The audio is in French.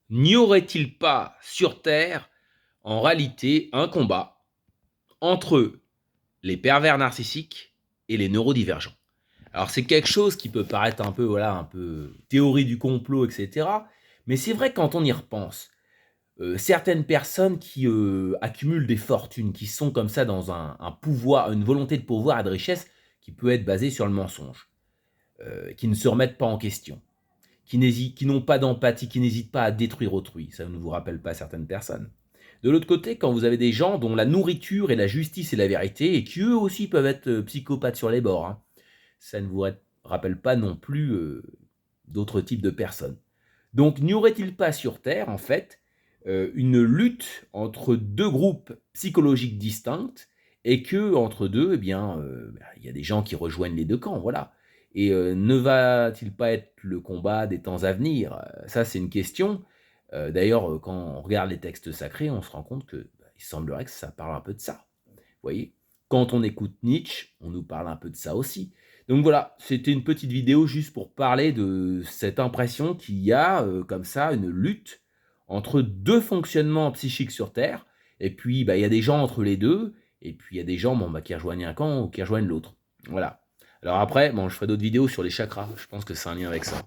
N'y aurait-il pas sur Terre, en réalité, un combat entre les pervers narcissiques et les neurodivergents? Alors c'est quelque chose qui peut paraître un peu, voilà, un peu théorie du complot, etc. Mais c'est vrai quand on y repense. Certaines personnes qui accumulent des fortunes, qui sont comme ça dans un pouvoir, une volonté de pouvoir et de richesse qui peut être basée sur le mensonge, qui ne se remettent pas en question, qui n'ont pas d'empathie, qui n'hésitent pas à détruire autrui. Ça ne vous rappelle pas certaines personnes. De l'autre côté, quand vous avez des gens dont la nourriture est la justice et la vérité, et qui eux aussi peuvent être psychopathes sur les bords, hein, ça ne vous rappelle pas non plus d'autres types de personnes. Donc n'y aurait-il pas sur Terre, en fait, une lutte entre deux groupes psychologiques distincts et que entre deux, eh bien, il y a des gens qui rejoignent les deux camps, voilà. Et ne va-t-il pas être le combat des temps à venir? Ça, c'est une question. D'ailleurs, quand on regarde les textes sacrés, on se rend compte que il semblerait que ça parle un peu de ça. Vous voyez? Quand on écoute Nietzsche, on nous parle un peu de ça aussi. Donc voilà, c'était une petite vidéo juste pour parler de cette impression qu'il y a, comme ça, une lutte entre 2 fonctionnements psychiques sur Terre et puis, bah, il y a des gens entre les 2 et puis il y a des gens, bon, bah, qui rejoignent un camp ou qui rejoignent l'autre. Voilà. Alors après, bon, je ferai d'autres vidéos sur les chakras, je pense que c'est un lien avec ça.